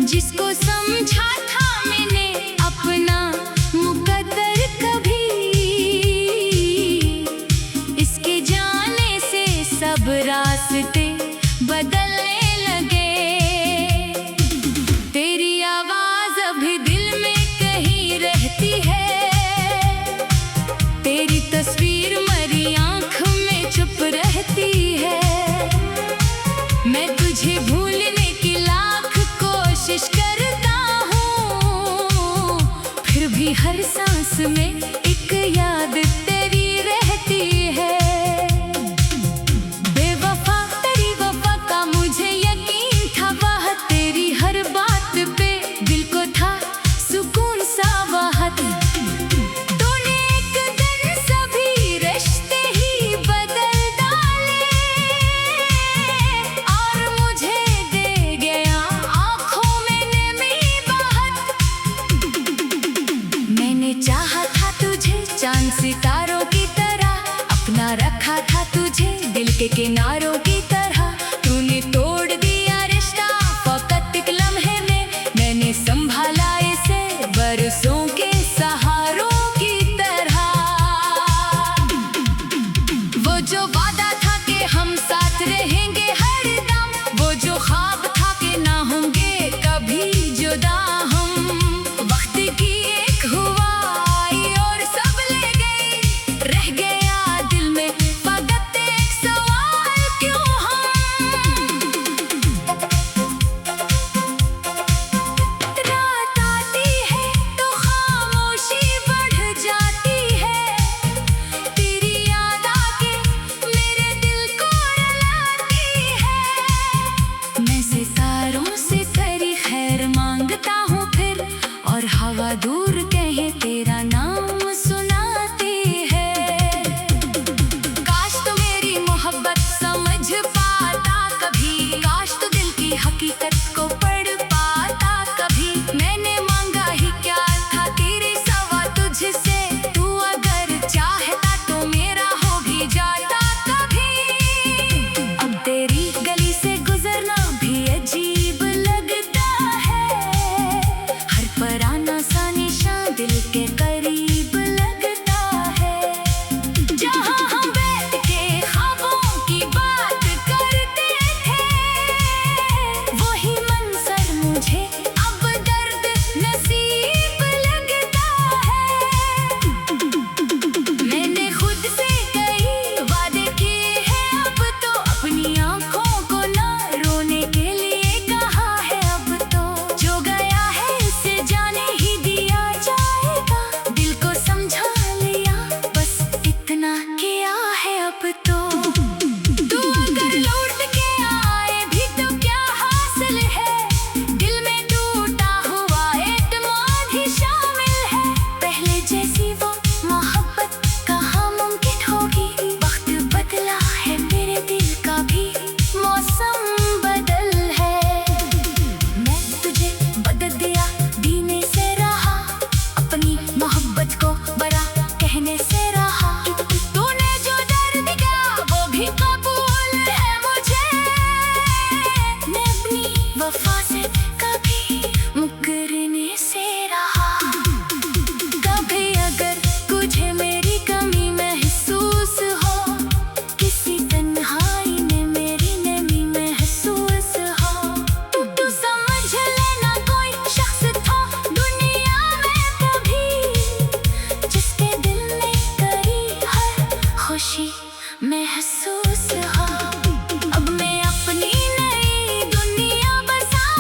जिसको समझा था मैंने अपना मुकद्दर कभी, इसके जाने से सब रास्ते बदलने लगे। तेरी आवाज अभी दिल में कहीं रहती है, तेरी तस्वीर मरी आँख में चुप रहती है। मैं तुझे भूलने की लाख कोशिश करता हूँ, फिर भी हर सांस में एक याद तेरी रहती है। बेवफा तेरी वफा का मुझे यकीन था, वह तेरी हर बात पे दिल को था सुकून सा वाहत। तूने एक दिन सभी रिश्ते ही बदल डाले और मुझे दे गया आँखों में नमी बहत। मैंने चाहा था तुझे चांद सितारों की तरह, अपना रखा था तुझे दिल के किनारों की तरह। तूने तोड़ दिया रिश्ता फकत एक लम्हे में, मैंने संभाला इसे बरसों के सहारों की तरह। वो जो वादा था कि हम साथ रहेंगे हरदम, वो जो ख्वाब था कि ना होंगे कभी जुदा हम, वक्त की एक हुआ आई और सब ले गई। रह गया दिल में फकत एक सवाल, क्यों हम। रात आती है तो खामोशी बढ़ जाती है, तेरी याद आके मेरे दिल को रुलाती है। मैं सितारों से तेरी खैर मांगता हूँ फिर, और हवा दूर कहे तेरा नाम सुनाती है। काश तो मेरी मोहब्बत समझ पाता कभी, काश तो दिल की हकीकत को पढ़ पाता कभी। मैंने मांगा ही क्या था तेरे सवा तुझसे, तू अगर चाहता तो मेरा हो भी जाता कभी। अब तेरी गली से गुजरना भी अजीब लगता है, हर पराना सा निशान दिल के करीब लगता है। जहाँ हम बैठ के ख्वाबों की बात करते थे, वही मंजर मुझे अब दर्द नसीब लगता है। मैंने खुद से कई वादे किए हैं, अब तो अपनी आँखों को ना रोने के लिए कहा है। अब तो जो गया है उसे जाने ही दिया जाएगा, दिल को समझा लिया बस इतना किया है अब तो। तू अगर लौट के आए भी तो क्या हासिल है, दिल में टूटा हुआ एतमाद ही शामिल है। पहले जैसी वो मोहब्बत कहाँ मुमकिन होगी, वक्त बदला है मेरे दिल का भी मौसम बदल है। मैं तुझे बदल दिया दीने से रहा, अपनी मोहब्बत को बड़ा कहने से रहा। तूने जो दर्द दिया वो भी कबूल है मुझे, मैं अपनी वफा से कभी मुकरने से रहा। कभी अगर तुझे मेरी कमी महसूस हो, किसी तन्हाई ने मेरी नमी महसूस हो, तू समझ लेना कोई शख्स था दुनिया में कभी, जिसके दिल में करी हर खुशी महसूस हो। अब मैं अपनी नई दुनिया बसा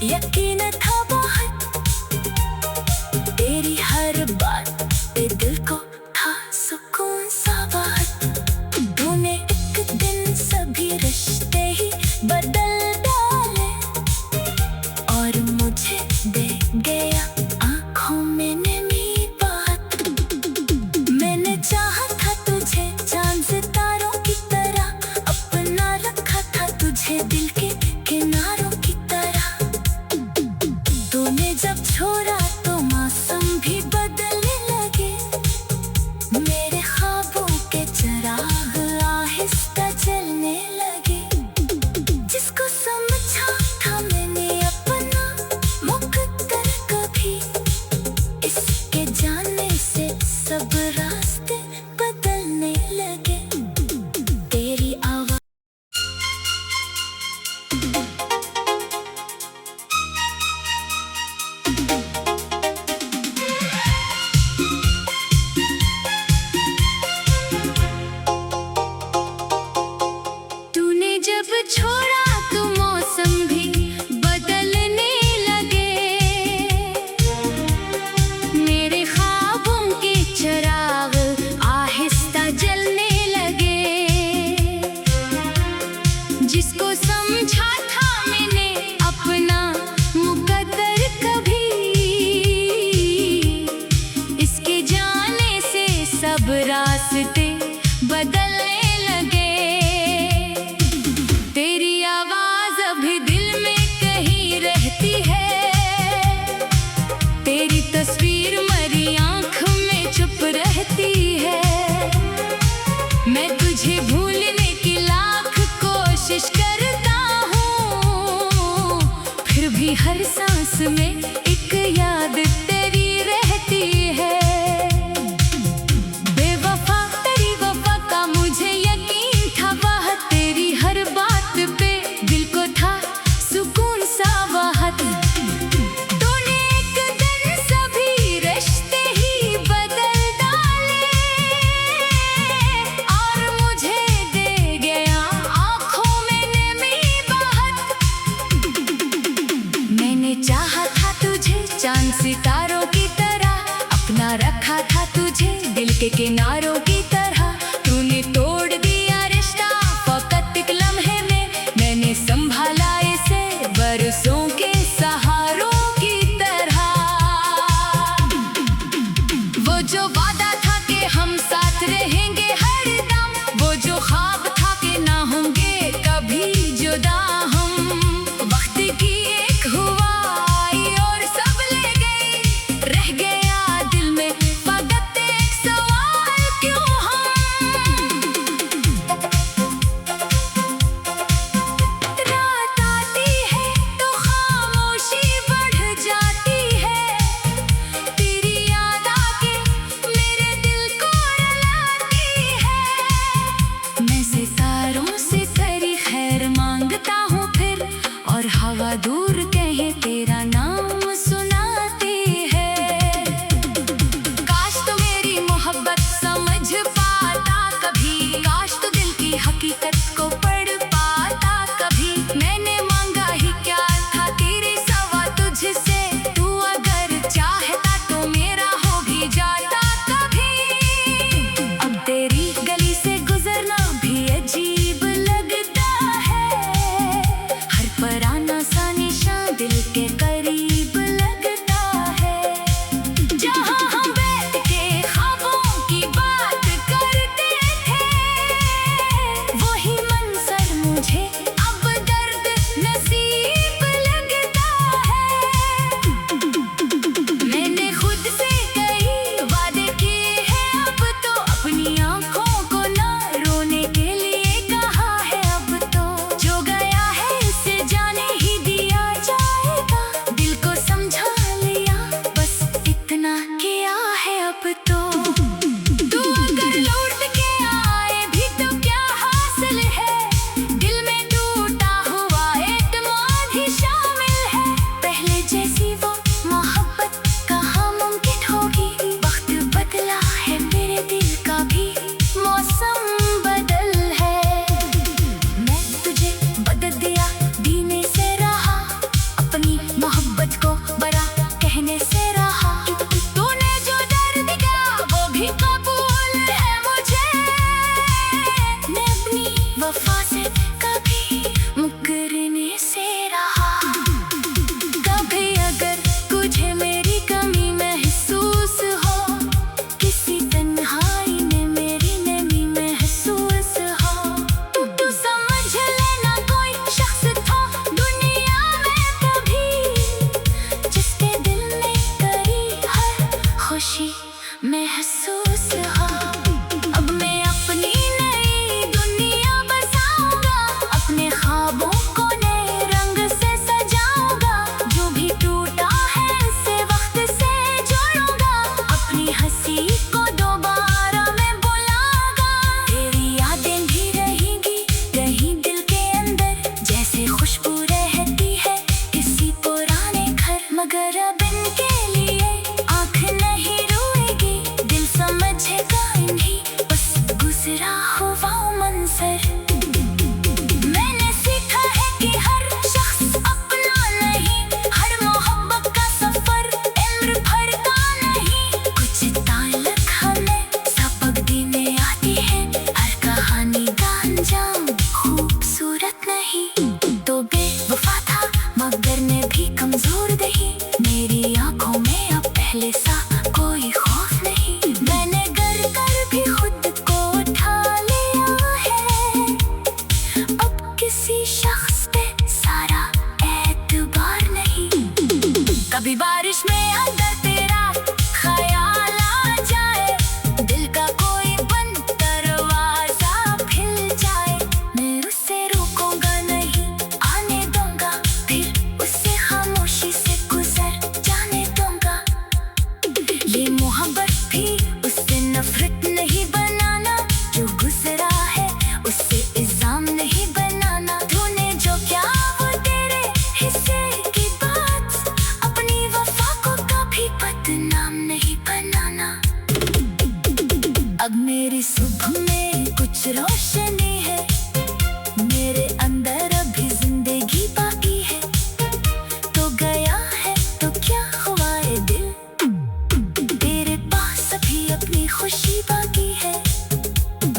यकीन था बहुत, तेरी हर बात पे दिल को था सुकून सा बात। तूने एक दिन सभी रिश्ते ही बदल डाले और मुझे दे गया आँखों में नमी बात। मैंने चाहा था तुझे चांद सितारों की तरह, अपना रखा था तुझे दिल के किनारों की तरह। तूने जब छोड़ा तो मौसम भी बदलने लगे, मेरे ख्वाबों के चिराग आहिस्ता जलने लगे। जिसको समझा था मैंने अपना मुकद्दर कभी, इसके जाने से सब रास्ते बदलने लगे। तेरी आवाज़ तूने जब छोड़ा तो मौसम भी बदलने लगे, मेरे ख्वाबों के चिराग आहिस्ता जलने लगे। जिसको समझा था मैंने अपना मुकद्दर कभी, इसके जाने से सब रास्ते बदलने लगे। तेरी आवाज अभी दिल में कहीं रहती है, तेरी तस्वीर मरी आँख में चुप रहती है। मैं तुझे भूलने की लाख कोशिश करता हूँ, फिर भी हर सांस में एक याद तेरी रहती है। बेवफा तेरी वफा का मुझे यकीन था, वह तेरी हर बात पे दिल को था सुकून सा बात। तूने एक दिन सभी रिश्ते ही बदल डाले और मुझे दे गया आँखों में नमी बात। मैंने चाहा था तुझे चांद सितारों की तरह, अपना रखा था तुझे दिल के किनारों की तरह। तूने तोड़ दिया रिश्ता फकत एक लम्हे में, मैंने संभाला इसे बरसों के सहारों की तरह। वो जो वादा था कि हम साथ रहेंगे हरदम, वो जो ख्वाब था कि ना होंगे कभी जुदा हम। वक्त की एक हुआ आई और सब ले गई, रह गया दिल में फकत एक सवाल, क्यों किसी शख्स पे सारा एतबार नहीं। कभी बारिश में अंदर तेरा ख्याल आ जाए, दिल का कोई बंद दरवाजा खुल जाए, मैं उसे रोकूंगा नहीं, आने दूंगा, फिर उसे खामोशी से गुजर जाने दूंगा। ये मोहब्बत भी उससे नफरत नहीं बनाना, जो गुजरा है उससे इल्जाम नहीं बनाना। तूने जो क्या वो तेरे हिस्से की बात, अपनी वफा को कभी बदनाम नहीं बनाना। अब मेरी सुबह में कुछ रोशनी है, मेरे अंदर अभी जिंदगी बाकी है। तो गया है तो क्या हुआ है दिल, तेरे पास अभी अपनी खुशी बाकी है।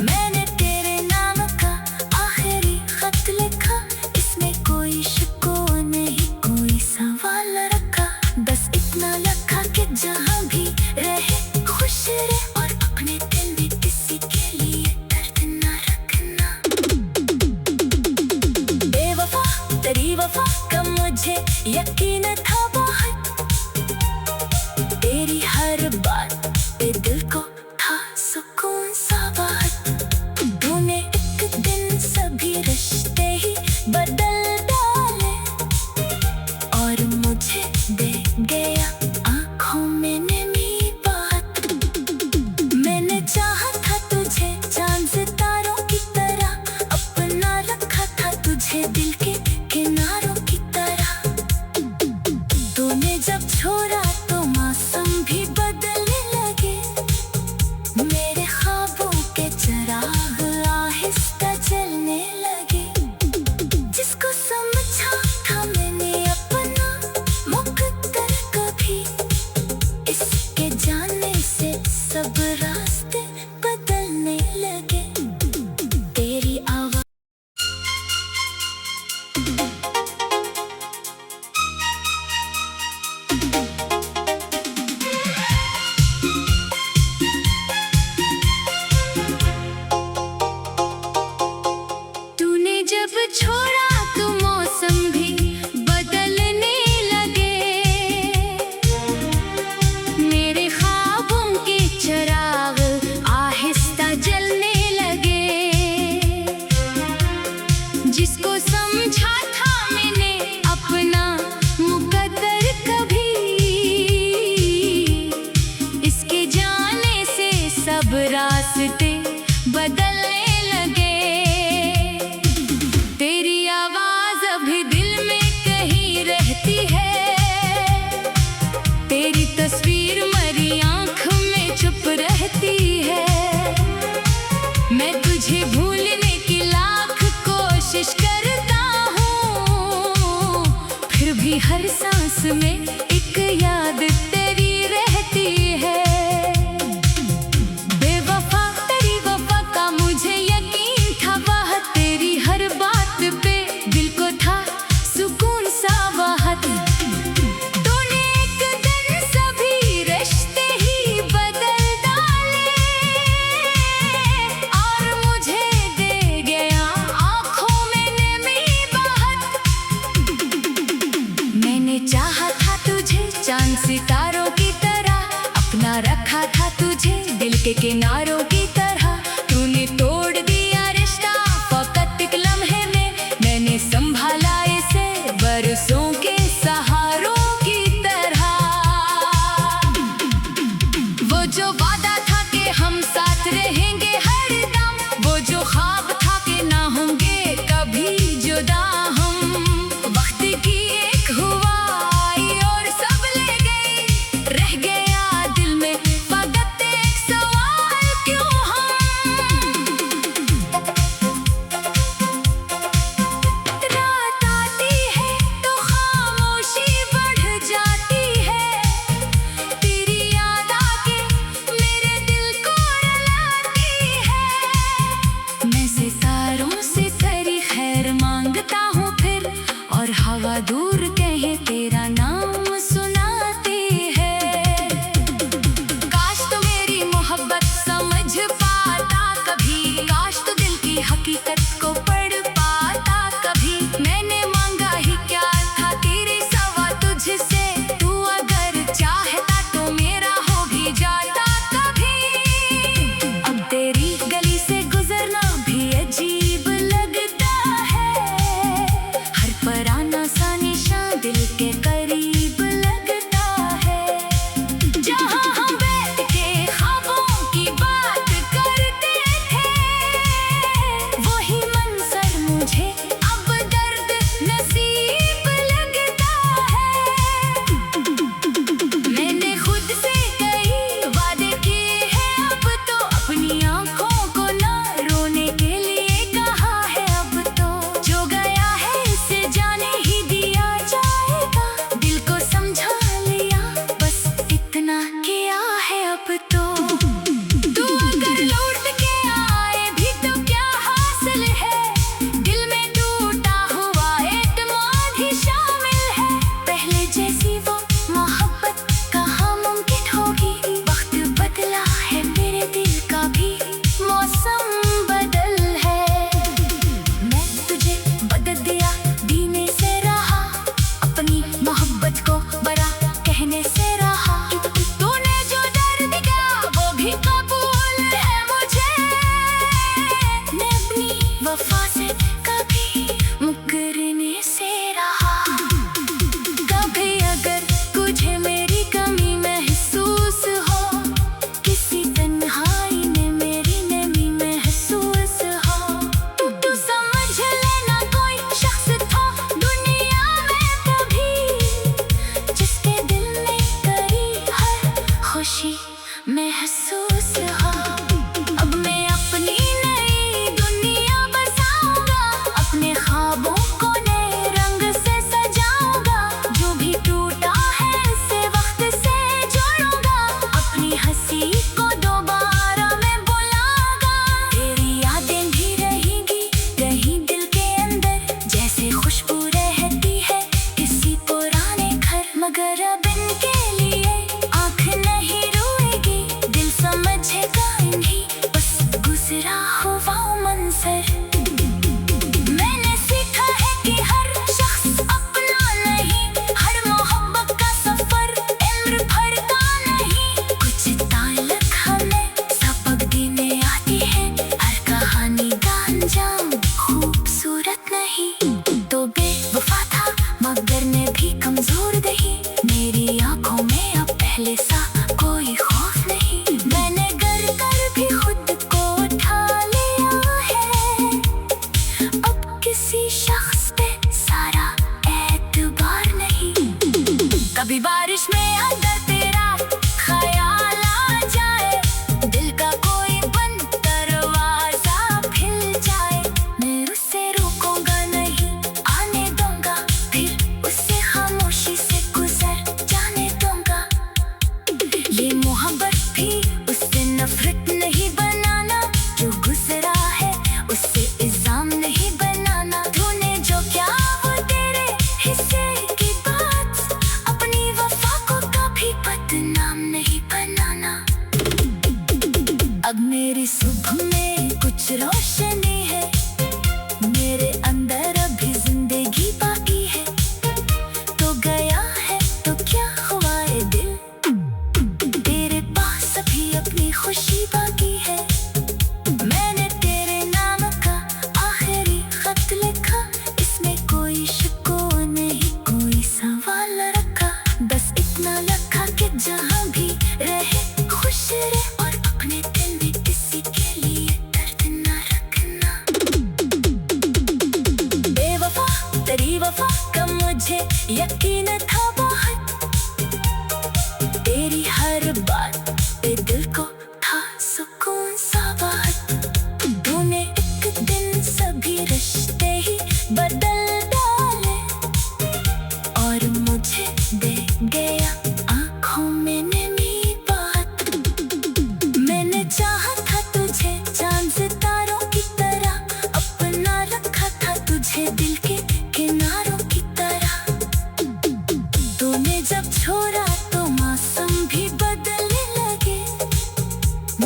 मैंने तेरे नाम का आखिरी खत लिखा, इसमें कोई शिको नहीं, कोई सवाल रखा, बस इतना लिखा कि जहाँ भी रहे खुश रहे, और अपने दिल में किसी के लिए दर्द न रखना। बेवफा तेरी वफा का मुझे यकीन था बहुत, तेरी हर बात पे दिल को था सुकून सा बात। तूने एक दिन सभी रिश्ते ही बदल डाले, और मुझे दे गया आँखों में नमी बात। मैंने चाहा था तुझे चांद सितारों की तरह, अपना रखा था तुझे दिल के किनारों की तरह। तूने जब छोड़ा तो मौसम भी बदलने लगे, मेरे ख्वाबों के चिराग आहिस्ता जलने लगे। जिसको समझा था मैंने अपना मुकद्दर, कभी इसके जाने से सब रास्ते बदलने लगे। तेरी आवाज़ तूने जब छोड़ा तो मौसम भी बदलने लगे, मेरे ख्वाबों के चिराग आहिस्ता जलने लगे। जिसको समझा था मैंने अपना मुकद्दर, कभी इसके जाने से सब रास्ते बदलने लगे। तेरी आवाज अभी दिल में कहीं रहती है, तेरी तस्वीर मेरी आँख में चुप रहती है। मैं तुझे भूलने की लाख कोशिश करता हूँ, फिर भी हर सांस में एक याद तेरी रहती है। बेवफा तेरी वफा का मुझे यकीन था, वह तेरी हर बात पे दिल को था सुकून सा बात। तूने एक दिन सभी रिश्ते ही बदल डाले, और मुझे दे गया आँखों में नमी बात। मैंने चाहा था तुझे चांद सितारों की तरह, अपना रखा था तुझे दिल के किनारों की तरह। तूने तोड़ दिया रिश्ता फकत एक लम्हे में, मैंने संभाला इसे बरसों के सहारों की तरह। वो जो वादा था कि हम साथ रहेंगे हरदम, वो जो ख्वाब था कि ना होंगे कभी जुदा हम, वक्त की एक हुआ आई और सब ले गई। रह गया दिल में फकत एक सवाल, क्यों नहीं। तो बेवफा था मगर मैं भी कमजोर नहीं। मेरी आंखों में अब पहले सा कोई खौफ नहीं। मैंने गर कर भी खुद को उठा लिया है। अब किसी शख्स पे सारा एतबार नहीं। कभी बारिश में अगर तेरा ख्याल आ जाए, दिल का कोई बंद दरवाजा खुल जाए, मैं उसे रोकूंगा नहीं, आने दूंगा, फिर उसे खामोशी से गुजर जाने दूंगा। ये मोहब्बत भी उससे नफरत नहीं बनाना, जो गुजरा है उससे इल्जाम नहीं बनाना। तूने जो क्या वो तेरे हिस्से की बात, अपनी वफा को कभी बदनाम नहीं बनाना। अब मेरी सुबह में कुछ रोशनी है, मेरे अंदर अभी जिंदगी बाकी है। तो गया है तो क्या हुआ है दिल, तेरे पास अभी अपनी खुशी बाकी है। मैंने तेरे नाम का आखिरी खत लिखा, इसमें कोई शिको नहीं, कोई सवाल रखा। बस इतना लिखा कि जहाँ भी रहे खुश रहे, और अपने दिल में किसी के लिए दर्द न रखना। बेवफा तेरी वफा का मुझे यकीन था बहुत, तेरी हर बात पे दिल को था सुकून सा बात। तूने एक दिन सभी रिश्ते ही बदल डाले, और मुझे दे गया आँखों में नमी बात। मैंने चाहा था तुझे चांद सितारों की तरह, अपना रखा था तुझे दिल के किनारों की तरह। तूने जब छोड़ा तो मौसम भी बदलने लगे,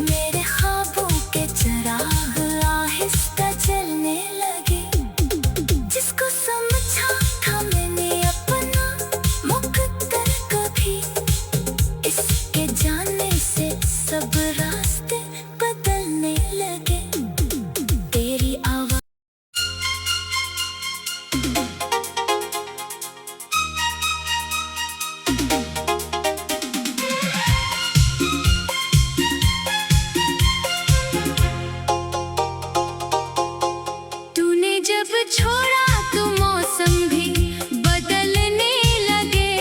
मेरे ख्वाबों के चिराग आहिस्ता जलने लगे। जिसको समझा था मैंने अपना मुकद्दर, कभी इसके जाने से सब रास्ते बदलने लगे। तेरी आवाज़ तूने जब छोड़ा तो मौसम भी बदलने लगे,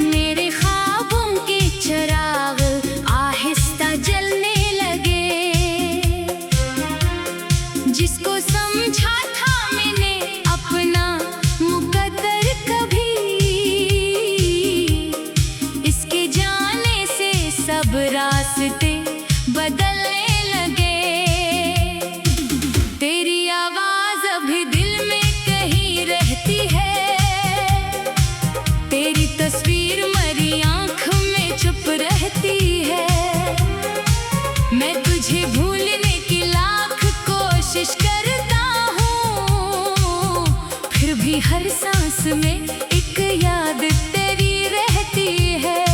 मेरे ख्वाबों के चिराग आहिस्ता जलने लगे। जिसको समझा था मैंने अपना मुकद्दर, कभी इसके जाने से सब रास्ते बदलने लगे। तेरी आवाज अभी दिल में कहीं रहती है, तेरी तस्वीर मरी आंख में चुप रहती है। मैं तुझे भूलने की लाख कोशिश करता हूँ, फिर भी हर सांस में एक याद तेरी रहती है।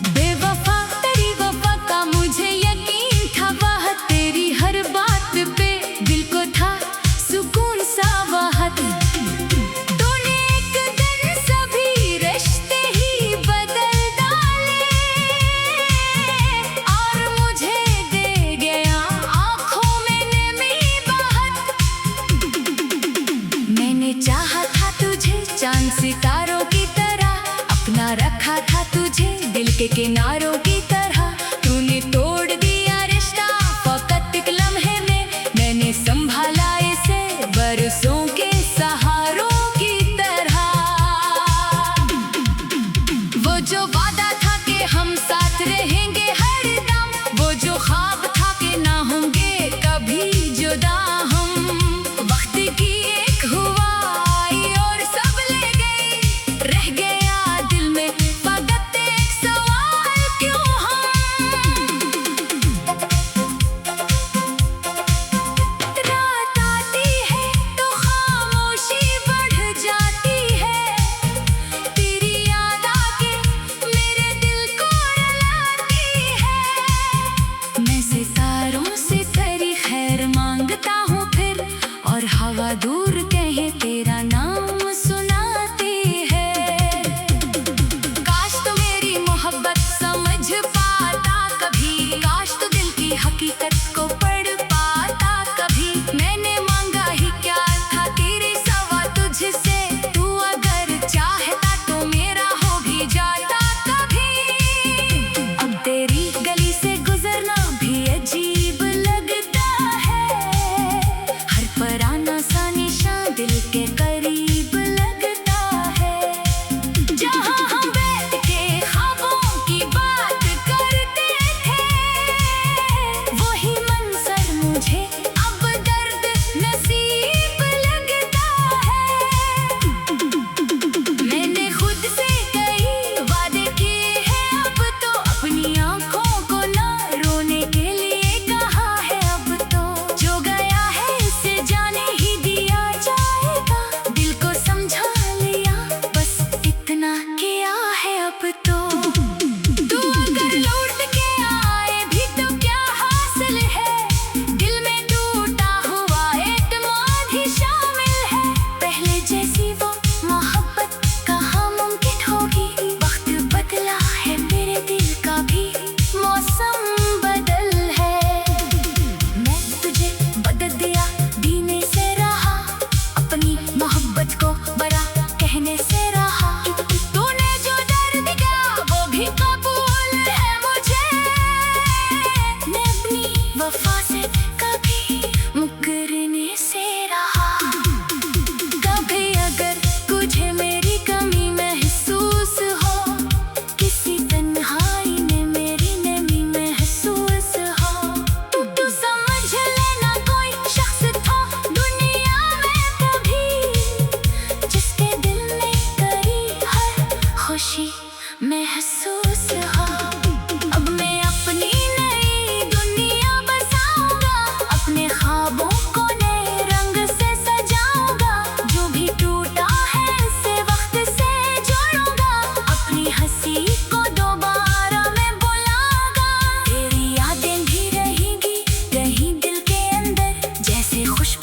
बेवफा तेरी वफा का मुझे यकीन था, वह तेरी हर बात पे दिल को था सुकून सा बात। तूने एक दिन सभी रिश्ते ही बदल डाले, और मुझे दे गया आँखों में नमी बात। मैंने चाहा था तुझे चांद सितारों की तरह, अपना रखा था तुझे दिल के किनारों की तरह। तूने तोड़ दिया रिश्ता फकत एक लम्हे में, मैंने संभाला इसे बरसों के सहारों की तरह। वो जो वादा था कि हम साथ रहेंगे हरदम, वो जो ख्वाब था कि ना होंगे कभी जुदा हम। वक्त की एक हुआ आई और सब ले गई, रह गया दिल में फकत एक सवाल, क्यों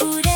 सूरज